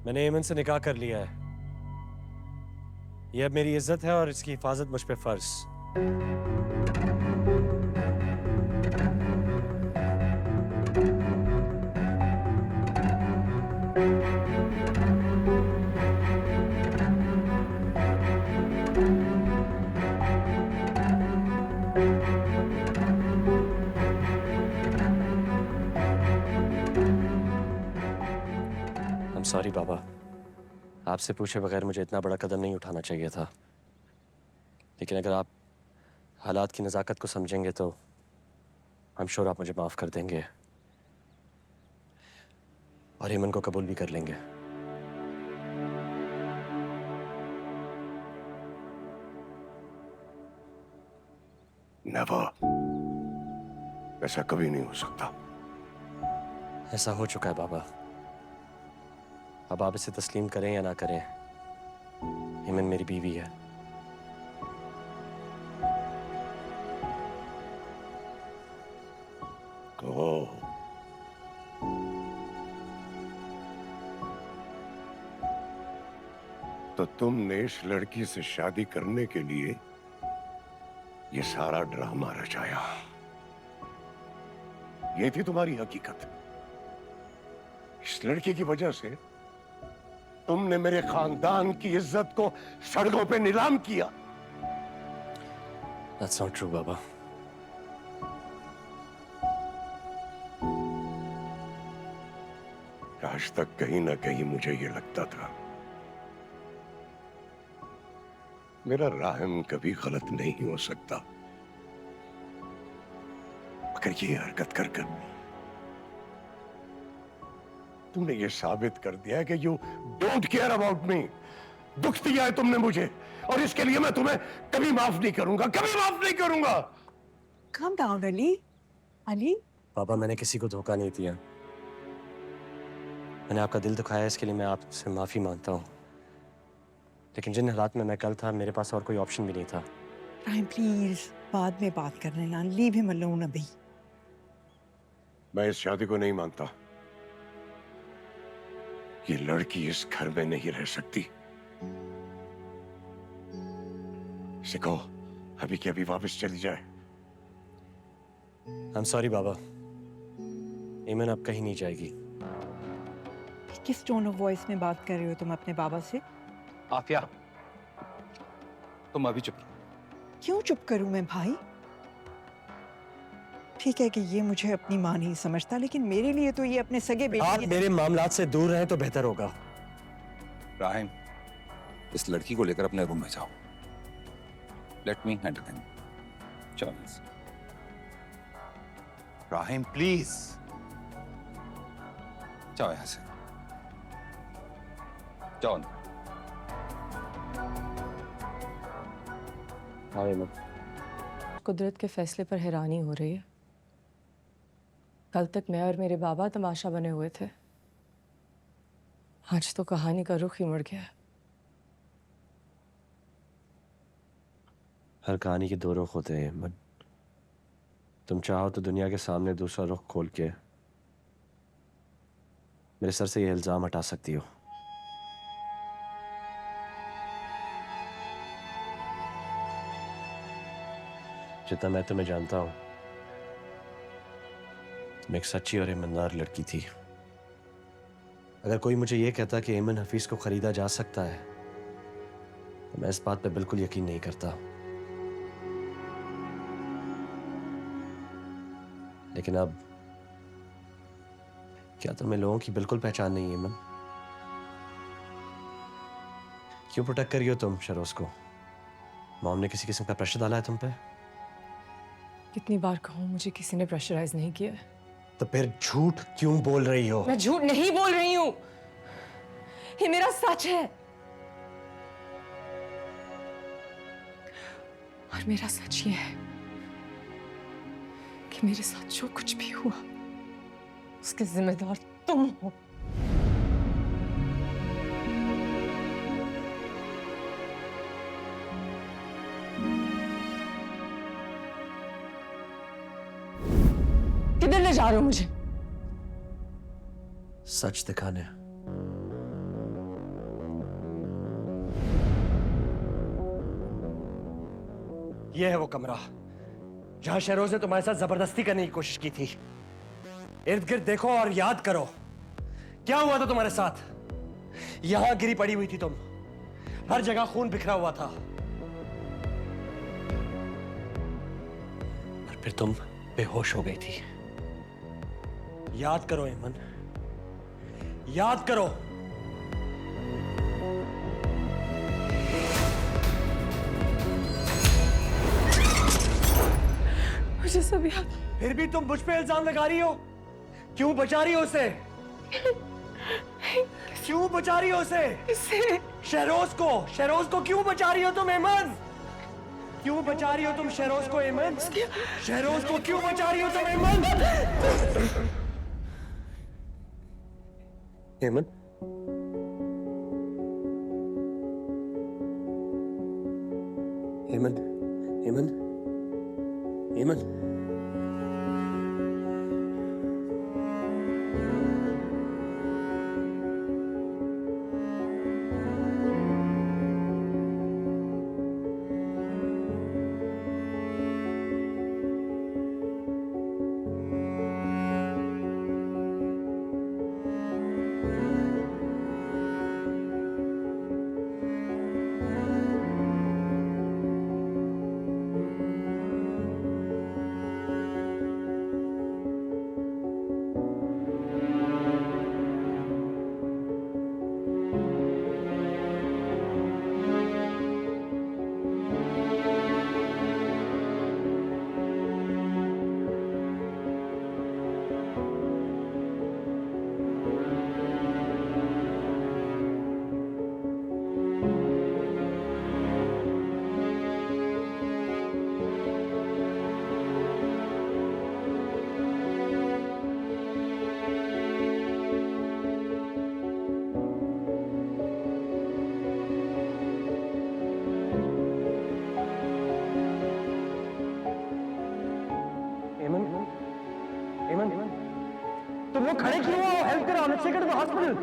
मैंने एमन से निकाह कर लिया है। ये अब मेरी इज्जत है और इसकी हिफाजत मुझ पे फर्ज। सॉरी बाबा, आपसे पूछे बगैर मुझे इतना बड़ा कदम नहीं उठाना चाहिए था। लेकिन अगर आप हालात की नज़ाकत को समझेंगे तो आई एम श्योर आप मुझे माफ़ कर देंगे और हेमन को कबूल भी कर लेंगे। नेवर, ऐसा कभी नहीं हो सकता। ऐसा हो चुका है बाबा। अब आप इसे तस्लीम करें या ना करें, हेमन मेरी बीवी है। कहो। तो तुमने इस लड़की से शादी करने के लिए ये सारा ड्रामा रचाया। ये थी तुम्हारी हकीकत। इस लड़की की वजह से तुमने मेरे खानदान की इज्जत को सड़कों पे नीलाम किया। That's not true, बाबा। आज तक कहीं ना कहीं मुझे ये लगता था मेरा राहिम कभी गलत नहीं हो सकता, मगर ये हरकत कर कर तुमने ये साबित कर दिया है कि you don't care about me. दुख दिया है तुमने मुझे और इसके लिए मैं तुम्हें कभी माफ नहीं करूंगा, कभी माफ नहीं करूंगा। Calm down, Ali. अली, पापा, मैंने किसी को धोखा नहीं दिया। मैंने आपका दिल दुखाया, इसके लिए मैं आपसे माफी मांगता हूँ। लेकिन जिन हालात में मैं कल था, मेरे पास और कोई ऑप्शन भी नहीं था। राहिम प्लीज, बाद में बात कर लेना। लीव हिम अलोन अभी। मैं इस शादी को नहीं मानता। ये लड़की इस घर में नहीं रह सकती। इसे कहो अभी के अभी वापस चली जाए। आई एम सॉरी बाबा, एमन अब कहीं नहीं जाएगी। किस टोन ऑफ वॉइस में बात कर रहे हो तुम अपने बाबा से? आफिया, तुम अभी चुप रहो। क्यों चुप करूं मैं भाई? ठीक है कि ये मुझे अपनी मां नहीं समझता, लेकिन मेरे लिए तो ये अपने सगे बेटे आप मेरे मामलात से दूर रहें तो बेहतर होगा। राहिम, इस लड़की को लेकर अपने रूम में जाओ। Let me handle him. चलो राहिम, प्लीज जाओ यहां से, जाओ ना। हाँ एमन। कुदरत के फैसले पर हैरानी हो रही है। कल तक मैं और मेरे बाबा तमाशा बने हुए थे, आज तो कहानी का रुख ही मुड़ गया। हर कहानी के दो रुख होते हैं एमन। तुम चाहो तो दुनिया के सामने दूसरा रुख खोल के मेरे सर से ये इल्जाम हटा सकती हो। जितना मैं तुम्हें जानता हूं, तुम एक सच्ची और ईमानदार लड़की थी। अगर कोई मुझे यह कहता कि एमन हफीज को खरीदा जा सकता है तो मैं इस बात पे बिल्कुल यकीन नहीं करता। लेकिन अब क्या तुम्हें लोगों की बिल्कुल पहचान नहीं है एमन? क्यों प्रोटेक्ट कर रही हो तुम शरोज को? मॉम ने किसी किस्म का प्रेशर डाला है तुम पे? कितनी बार कहूं, मुझे किसी ने प्रेशराइज नहीं किया। तो फिर झूठ क्यों बोल रही हो? मैं झूठ नहीं बोल रही हूं, ये मेरा सच है। और मेरा सच ये है कि मेरे साथ जो कुछ भी हुआ उसके जिम्मेदार तुम हो। किधर ले जा रहे हो मुझे? सच दिखाने। ये है वो कमरा जहां शहरोज ने तुम्हारे साथ जबरदस्ती करने की कोशिश की थी। इर्द गिर्द देखो और याद करो क्या हुआ था तुम्हारे साथ। यहां गिरी पड़ी हुई थी तुम, हर जगह खून बिखरा हुआ था, और फिर तुम बेहोश हो गई थी। याद करो एमन, याद करो। मुझे सब याद। फिर भी तुम मुझ पे इल्जाम लगा रही हो। क्यों बचा रही हो उसे? क्यों बचा रही हो उसे? इसे शहरोज को क्यों बचा रही हो तुम एमन? क्यों बचा रही हो तुम शहरोज को एमन? शहरोज को क्यों बचा रही हो तुम एमन? एमन, एमन, एमन, एमन। तुम लोग खड़े क्यों हो? हेल्प करो, let's take him to the hospital.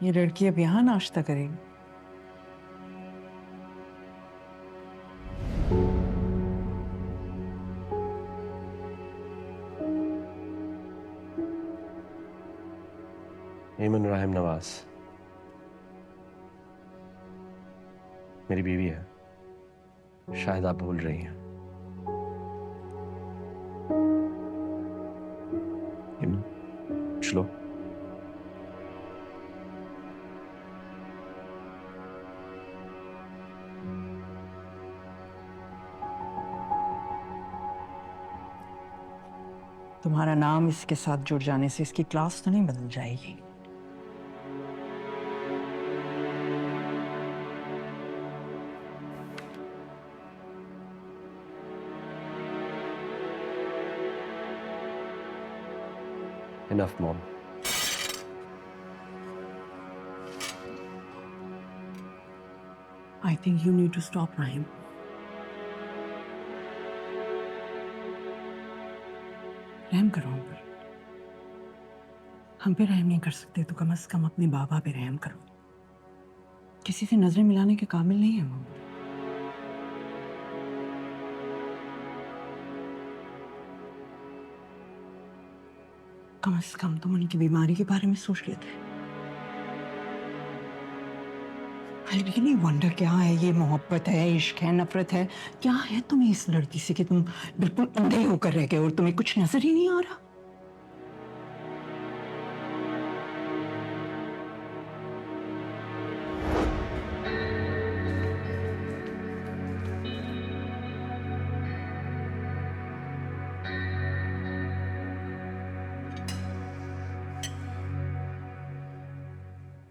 ये लड़की अब यहाँ नाश्ता करेगी? एमन राहिम नवाज मेरी बीवी है, शायद आप भूल रही हैं। एमन, चलो। तुम्हारा नाम इसके साथ जुड़ जाने से इसकी क्लास तो नहीं बदल जाएगी। Enough, Mom. I think you need to stop, Rahim. रहम करो हम पर। हम पे रहम नहीं कर सकते तो कम से कम अपने बाबा पे रहम करो। किसी से नजरें मिलाने के काबिल नहीं है वो। कम से कम तुम उनकी बीमारी के बारे में सोच लेते। I really wonder क्या है ये, मोहब्बत है, इश्क है, नफरत है, क्या है तुम्हें इस लड़की से कि तुम बिल्कुल अंधे होकर रह गए और तुम्हें कुछ नजर ही नहीं आ रहा?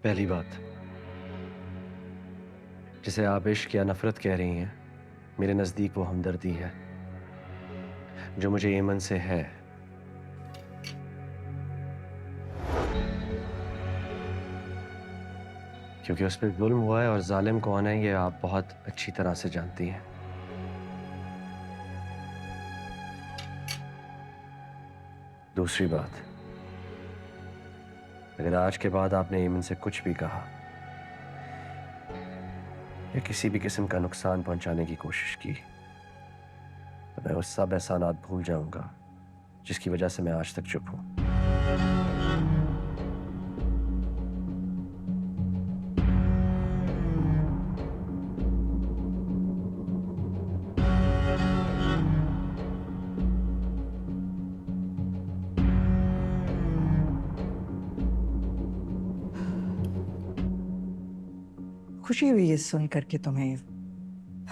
पहली बात, जिसे आप इश्क या नफरत कह रही हैं, मेरे नजदीक वो हमदर्दी है जो मुझे यमन से है। क्योंकि उस पर जुल्म हुआ है और जालिम कौन है ये आप बहुत अच्छी तरह से जानती हैं। दूसरी बात, अगर आज के बाद आपने यमन से कुछ भी कहा या किसी भी किस्म का नुकसान पहुंचाने की कोशिश की तो मैं उस सब एहसानात भूल जाऊंगा जिसकी वजह से मैं आज तक चुप हूं। खुशी हुई ये सुन करके तुम्हें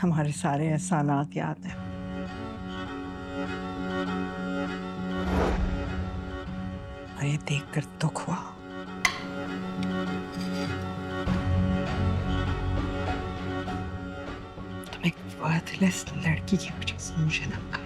हमारे सारे एहसानात याद हैं। और ये देखकर दुख हुआ। तुम एक वर्थलेस लड़की की वजह से मुझे धक्का